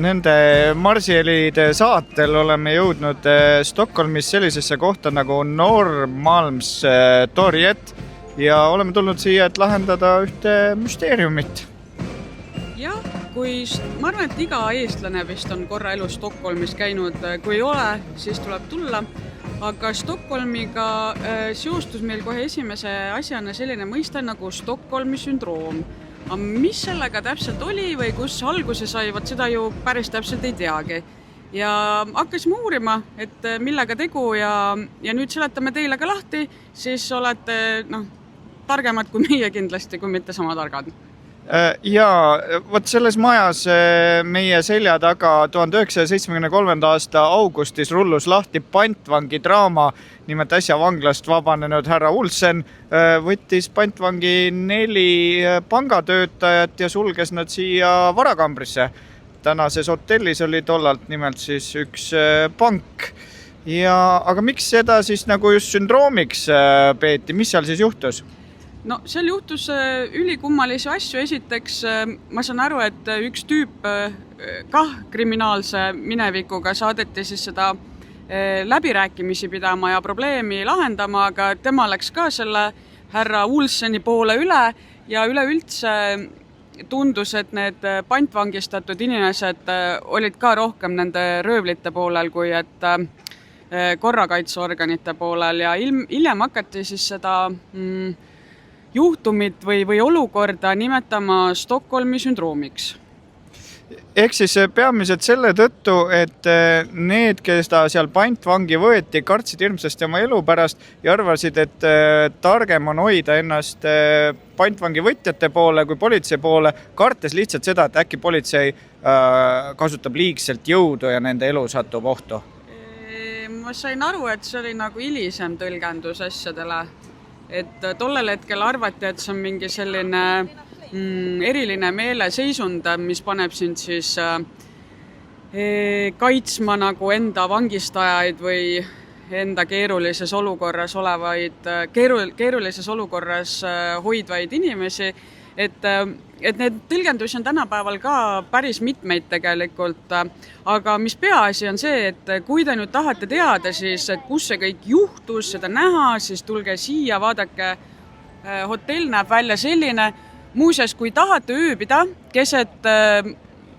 nende Marsielide saatel oleme jõudnud Stockholmis sellisesse kohta nagu Norrmalmstorget ja oleme tulnud siia, et lahendada ühte müsteeriumit. Jah, ma arvan, et iga eestlane vist on korra elus Stockholmis käinud. Kui ei ole, siis tuleb tulla. Aga Stockholmiga seostus meil kohe esimese asjana selline mõiste nagu Stockholmi sündroom. Aga mis sellega täpselt oli või kus alguse sai, seda ju päris täpselt ei teagi. Ja hakkasime uurima, et millega tegu ja nüüd seletame teile ka lahti, siis olete targemad kui meie kindlasti, kui mitte sama targad. Ja võt selles majas meie selja taga 1973. aasta augustis rullus lahti pantvangi draama. Nimelt äsja vanglast vabanenud härra Olsen võttis pantvangi 4 pangatöötajat ja sulges nad siia varakambrisse. Tänases hotellis oli tollalt nimelt siis üks pank. Aga miks seda siis nagu just sündroomiks peeti? Mis seal siis juhtus? No seal juhtus ülikummalisi asju. Esiteks ma saan aru, et üks tüüp kah kriminaalse minevikuga saadeti siis seda läbirääkimisi pidama ja probleemi lahendama, aga tema läks ka selle härra Olseni poole üle ja üleüldse tundus, et need pantvangistatud inimesed olid ka rohkem nende röövlite poolel kui et korrakaitseorganite poolel ja hiljem hakati siis seda juhtumit või olukorda nimetama Stockholmi sündroomiks. Ehk siis peamiselt selle tõttu, et need, kes ta seal pantvangi võeti, kartsid hirmsasti oma elu pärast ja arvasid, et targem on hoida ennast pantvangi võtjate poole kui politsei poole, kartes lihtsalt seda, et äkki politsei kasutab liigselt jõudu ja nende elu satub ohtu. Ma sain aru, et see oli nagu hilisem tõlgendus asjadele. Et tollel hetkel arvati, et see on mingi selline eriline meeleseisund, mis paneb sind siis kaitsma nagu enda vangistajaid või enda keerulises olukorras hoidvaid inimesi. Et need tõlgendusi on tänapäeval ka päris mitmeid tegelikult, aga mis peaasi on see, et kui te nüüd tahate teada, siis et kus see kõik juhtus, seda näha, siis tulge siia, vaadake, hotell näeb välja selline. Muuseas, kui tahate ööbida keset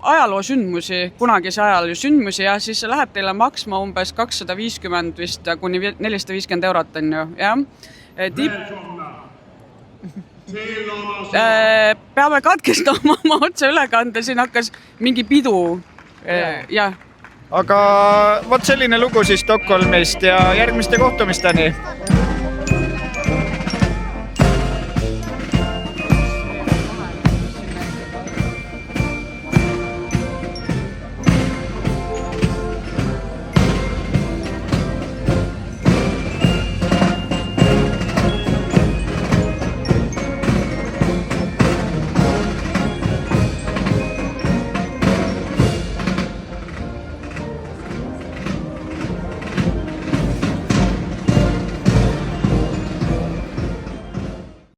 ajaloo sündmusi, kunagise ajaloo sündmusi, ja siis läheb teile maksma umbes 250 vist kuni 450 eurot on ju, jah. Peame katkestama oma otse ülekande, siin hakkas mingi pidu. Ja. Aga võt selline lugu siis Stockholmist ja järgmiste kohtumisteni.